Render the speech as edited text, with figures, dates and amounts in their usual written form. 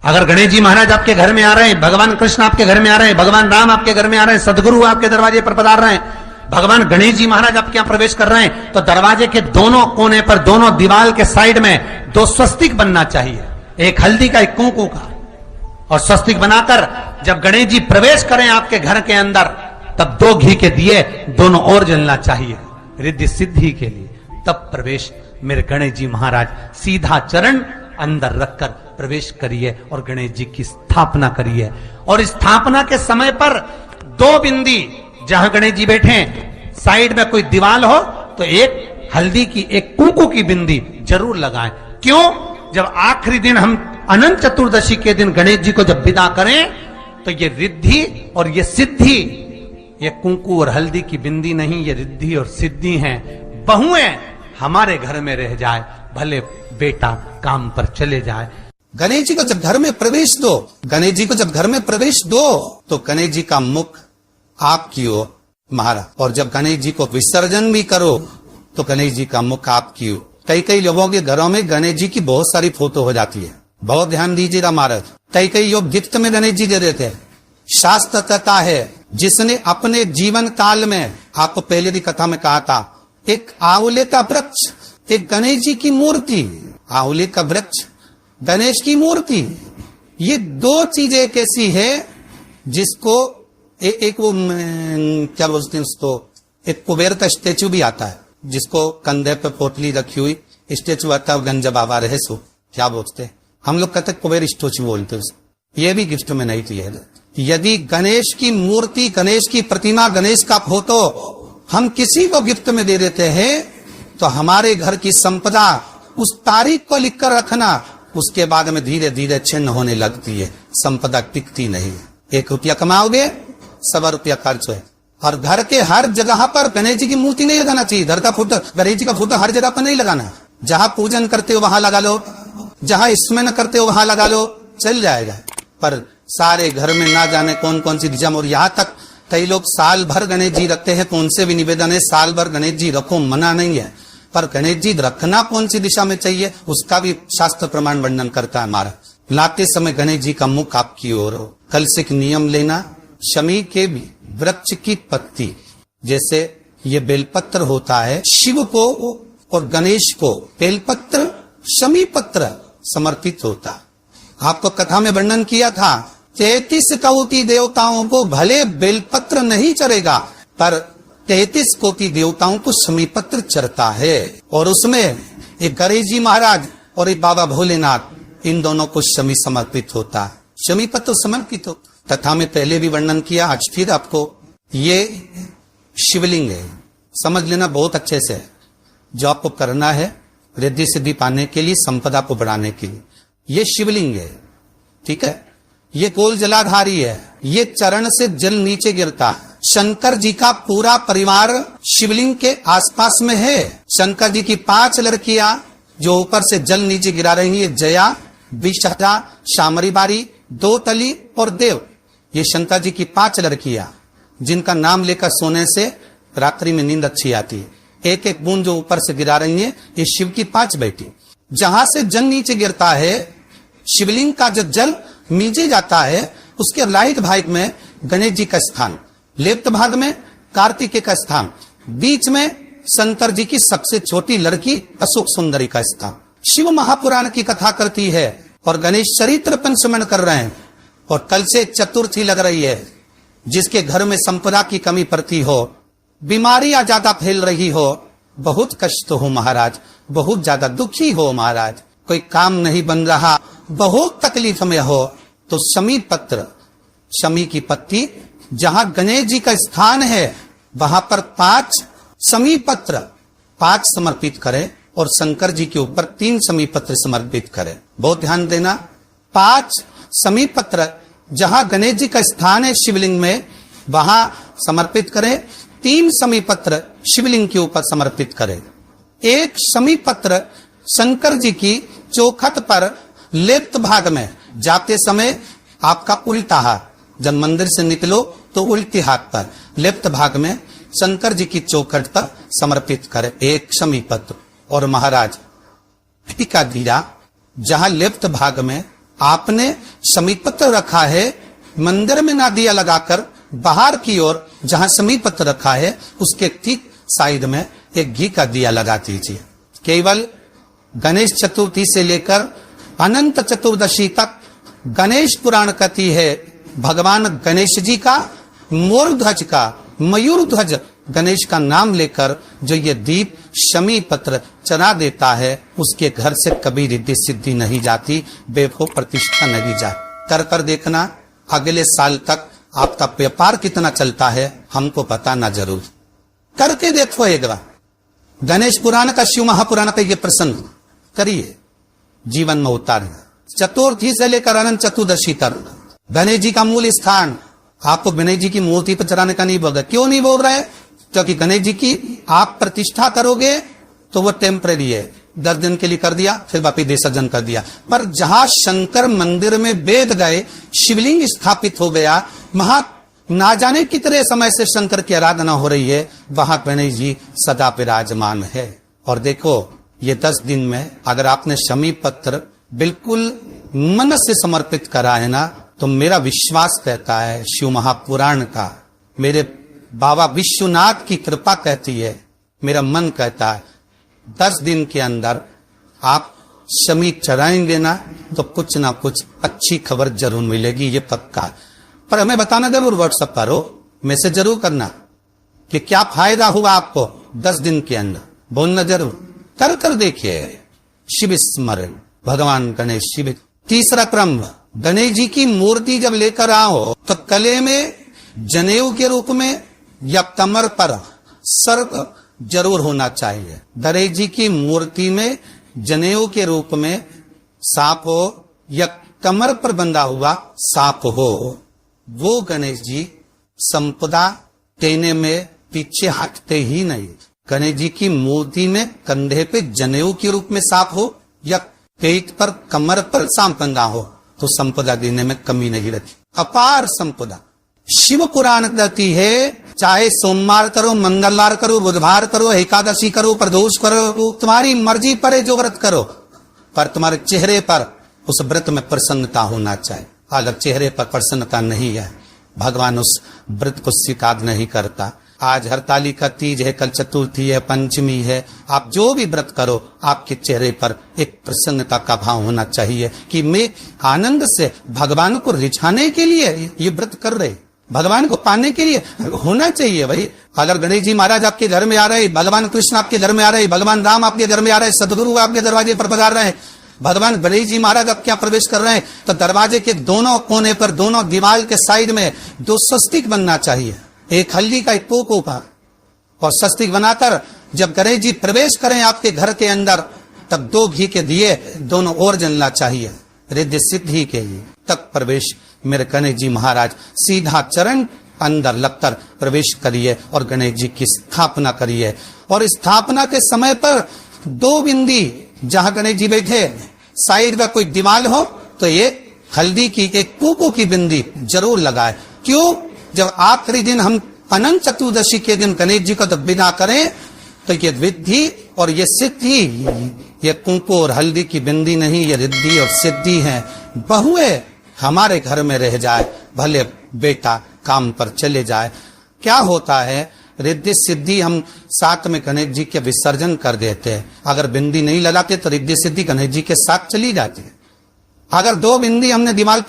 अगर गणेश जी महाराज आपके घर में आ रहे हैं, भगवान कृष्ण आपके घर में आ रहे हैं, भगवान राम आपके घर में आ रहे हैं, सदगुरु आपके दरवाजे पर पधार रहे हैं, भगवान गणेश जी महाराज आपके यहां प्रवेश कर रहे हैं, तो दरवाजे के दोनों कोने पर, दोनों दीवार के साइड में 2 स्वस्तिक बनना चाहिए, एक हल्दी का, एक कुंकू का। और स्वस्तिक बनाकर जब गणेश जी प्रवेश करें आपके घर के अंदर, तब 2 घी के दिए दोनों ओर जलना चाहिए रिद्धि सिद्धि के लिए। तब प्रवेश मेरे गणेश जी महाराज सीधा चरण अंदर रखकर प्रवेश करिए और गणेश जी की स्थापना करिए। और स्थापना के समय पर 2 बिंदी, जहां गणेश जी बैठे साइड में कोई दीवार हो तो एक हल्दी की, एक कुंकू की बिंदी जरूर लगाएं। क्यों? जब आखिरी दिन हम अनंत चतुर्दशी के दिन गणेश जी को जब विदा करें, तो ये रिद्धि और ये सिद्धि, ये कुंकू और हल्दी की बिंदी नहीं, ये रिद्धि और सिद्धि हैं। बहुएं हमारे घर में रह जाए, भले बेटा काम पर चले जाए। गणेश जी को जब घर में प्रवेश दो, गणेश जी को जब घर में प्रवेश दो, तो गणेश जी का मुख आपकी ओर महाराज, और जब गणेश जी को विसर्जन भी करो तो गणेश जी का मुख आपकी ओर। कई लोगों के घरों में गणेश जी की बहुत सारी फोटो हो जाती है, बहुत ध्यान दीजिएगा महाराज। कई लोग गिफ्ट में गणेश जी दे देते हैं। शास्त्र कहता है, जिसने अपने जीवन काल में, आपको पहले की कथा में कहा था, एक आंवले का वृक्ष, एक गणेश जी की मूर्ति, आंवले का वृक्ष, गणेश की मूर्ति, ये 2 चीजें एक ऐसी है जिसको एक वो क्या बोलते हैं उसको, एक कुबेर का स्टेचू भी आता है, जिसको कंधे पे पोटली रखी हुई स्टेचू आता है, गंज बाबा रहे सो, क्या बोलते हैं हम लोग, कहते कुबेर स्टेचू बोलते हैं। ये भी गिफ्ट में नहीं दिए। यदि गणेश की मूर्ति, गणेश की प्रतिमा, गणेश का फोटो हम किसी को गिफ्ट में दे देते हैं, तो हमारे घर की संपदा उस तारीख को लिखकर रखना, उसके बाद में धीरे धीरे छिन्न होने लगती है, संपदा टिकती नहीं। 1 रुपया कमाओगे, 100 रुपया खर्च है। और घर के हर जगह पर गणेश जी की मूर्ति नहीं लगाना चाहिए। घर का फोटो, गणेश जी का फोटो हर जगह पर नहीं लगाना। जहां पूजन करते हो वहां लगा लो, जहां स्मरण करते हो वहां लगा लो, चल जाएगा। पर सारे घर में ना जाने कौन कौन सी दिशा में, और यहाँ तक कई लोग साल भर गणेश जी रखते हैं, तो उनसे भी निवेदन है साल भर गणेश जी रखो, मना नहीं है, पर गणेश जी रखना कौन सी दिशा में चाहिए उसका भी शास्त्र प्रमाण वर्णन करता है हमारा। लाते समय गणेश जी का मुख आपकी ओर हो। कल से एक नियम लेना, शमी के वृक्ष की पत्ती, जैसे ये बेलपत्र होता है, शिव को और गणेश को बेलपत्र, शमी पत्र समर्पित होता। आपको कथा में वर्णन किया था, 33 कोटि देवताओं को भले बेलपत्र नहीं चढ़ेगा, पर 33 कोटि देवताओं को शमी पत्र चढ़ता है। और उसमें एक गणेश जी महाराज और एक बाबा भोलेनाथ, इन दोनों को शमी समर्पित होता है, शमी पत्र समर्पित हो। तथा में पहले भी वर्णन किया, आज फिर आपको, ये शिवलिंग है, समझ लेना बहुत अच्छे से। जो आपको करना है रिद्धि सिद्धि पाने के लिए, संपदा को बढ़ाने के लिए, ये शिवलिंग है, ठीक है। ये गोल जलाधारी है, ये चरण से जल नीचे गिरता। शंकर जी का पूरा परिवार शिवलिंग के आसपास में है। शंकर जी की 5 लड़कियां जो ऊपर से जल नीचे गिरा रही है, जया, विषहरा, शामरी बारी, 2 तली और देव, ये शंकर जी की 5 लड़कियां, जिनका नाम लेकर सोने से रात्रि में नींद अच्छी आती है। एक एक बूंद जो ऊपर से गिरा रही है, ये शिव की 5 बेटी। जहां से जल नीचे गिरता है, शिवलिंग का जो जल नीचे जाता है, उसके राइट भाग में गणेश जी का स्थान, लेफ्ट भाग में कार्तिकेय का स्थान, बीच में शंकर जी की सबसे छोटी लड़की अशोक सुंदरी का स्थान। शिव महापुराण की कथा करती है और गणेश चरित्र पर स्मरण कर रहे हैं। और कल से चतुर्थी लग रही है। जिसके घर में संपदा की कमी पड़ती हो, बीमारियां ज्यादा फैल रही हो, बहुत कष्ट हो महाराज, बहुत ज्यादा दुखी हो महाराज, कोई काम नहीं बन रहा, बहुत तकलीफ में हो, तो शमी पत्र, शमी की पत्ती, जहां गणेश जी का स्थान है वहां पर 5 शमी पत्र 5 समर्पित करें और शंकर जी के ऊपर 3 शमी पत्र समर्पित करें। बहुत ध्यान देना, 5 शमी पत्र जहां गणेश जी का स्थान है शिवलिंग में, वहां समर्पित करें। 3 शमी पत्र शिवलिंग के ऊपर समर्पित करें। 1 शमी पत्र शंकर जी की चौखट पर लेफ्ट भाग में, जाते समय आपका उल्टा हाथ, जब मंदिर से निकलो तो उल्टी हाथ पर लेफ्ट भाग में शंकर जी की चौखट पर समर्पित करें 1 शमी पत्र। और महाराज का दीरा जहां लेफ्ट भाग में आपने समीप पत्र रखा है, मंदिर में ना दिया लगाकर बाहर की ओर जहां समीप पत्र रखा है उसके ठीक साइड में एक घी का दिया लगा दीजिए। केवल गणेश चतुर्थी से लेकर अनंत चतुर्दशी तक गणेश पुराण कथी है भगवान गणेश जी का, मोर ध्वज का, मयूर ध्वज गणेश का नाम लेकर जो ये दीप शमी पत्र चढ़ा देता है उसके घर से कभी रिद्धि सिद्धि नहीं जाती, वैभव प्रतिष्ठा नहीं जाती। कर देखना अगले साल तक आपका व्यापार कितना चलता है हमको बताना जरूर। करके देखो एक बार। गणेश पुराण का, शिव महापुराण का ये प्रसंग करिए, जीवन में उतारिए। चतुर्थी से लेकर अनंत चतुर्दशी तक गणेश जी का मूल स्थान आपको गणेश जी की मूर्ति पर चढ़ाने का नहीं बोल रहा। क्यों नहीं बोल रहा है? क्योंकि गणेश जी की आप प्रतिष्ठा करोगे तो वो टेम्परेरी है, 10 दिन के लिए कर दिया फिर वापिस विसर्जन कर दिया। पर जहां शंकर मंदिर में वेद गए, शिवलिंग स्थापित हो गया, वहां ना जाने कितने समय से शंकर की आराधना हो रही है, वहां गणेश जी सदा विराजमान है। और देखो ये 10 दिन में अगर आपने शमी पत्र बिल्कुल मन से समर्पित करा है ना, तो मेरा विश्वास कहता है, शिव महापुराण का, मेरे बाबा विश्वनाथ की कृपा कहती है, मेरा मन कहता है 10 दिन के अंदर आप शमी चढ़ाएंगे ना तो कुछ ना कुछ अच्छी खबर जरूर मिलेगी, ये पक्का। पर हमें बताना जरूर, व्हाट्सएप करो, मैसेज जरूर करना कि क्या फायदा हुआ आपको 10 दिन के अंदर, बोलना जरूर। कर देखिए। शिव स्मरण, भगवान गणेश शिव। तीसरा क्रम, गणेश जी की मूर्ति जब लेकर आओ तो गले में जनेऊ के रूप में या कमर पर सर्प जरूर होना चाहिए। गणेश जी की मूर्ति में जनेऊ के रूप में सांप हो या कमर पर बंधा हुआ सांप हो, वो गणेश जी संपदा देने में पीछे हटते ही नहीं। गणेश जी की मूर्ति में कंधे पे जनेऊ के रूप में सांप हो या पेट पर, कमर पर सांप बंधा हो तो संपदा देने में कमी नहीं रहती, अपार संपदा। शिव पुराण कहती है चाहे सोमवार करो, मंगलवार करो, बुधवार करो, एकादशी करो, प्रदोष करो, तुम्हारी मर्जी पर है जो व्रत करो, पर तुम्हारे चेहरे पर उस व्रत में प्रसन्नता होना चाहिए। अगर चेहरे पर प्रसन्नता नहीं है, भगवान उस व्रत को स्वीकार नहीं करता। आज हरताली का तीज है, कल चतुर्थी है, पंचमी है, आप जो भी व्रत करो आपके चेहरे पर एक प्रसन्नता का भाव होना चाहिए कि मैं आनंद से भगवान को रिझाने के लिए ये व्रत कर रहे, भगवान को पाने के लिए होना चाहिए भाई। अगर गणेश जी महाराज आपके घर में आ रहे, भगवान कृष्ण आपके घर में आ रहे, भगवान राम आपके घर में आ रहे, सदगुरु आपके दरवाजे पर पधार रहे हैं, भगवान गणेश जी महाराज आपके यहाँ प्रवेश कर रहे हैं, तो दरवाजे के दोनों कोने पर, दोनों दीवार के साइड में 2 स्वस्तिक बनना चाहिए, एक हल्दी का, एक पोको का, और स्वस्तिक बनाकर जब गणेश जी प्रवेश करें आपके घर के अंदर तब 2 घी के दिए दोनों ओर जलना चाहिए, रिद्धि सिद्धि के लिए। तब प्रवेश मेरे गणेश जी महाराज सीधा चरण अंदर लगकर प्रवेश करिए और गणेश जी की स्थापना करिए। और स्थापना के समय पर 2 बिंदी जहां गणेश जी बैठे साइड में कोई दीवार हो तो ये हल्दी की एक कुकू की बिंदी जरूर लगाए। क्यों? जब आखिरी दिन हम अनंत चतुर्दशी के दिन गणेश जी को तो बिना करें तो ये विद्धि और ये सिद्धि, ये कुंकू और हल्दी की बिंदी नहीं, ये रिद्धि और सिद्धि है। बहुए हमारे घर में रह जाए, भले बेटा काम पर चले जाए, क्या होता है रिद्धि सिद्धि हम साथ में गणेश जी के विसर्जन कर देते हैं। अगर बिंदी नहीं लगाते तो रिद्धि सिद्धि गणेश जी के साथ चली जाती है। अगर 2 बिंदी हमने दीवार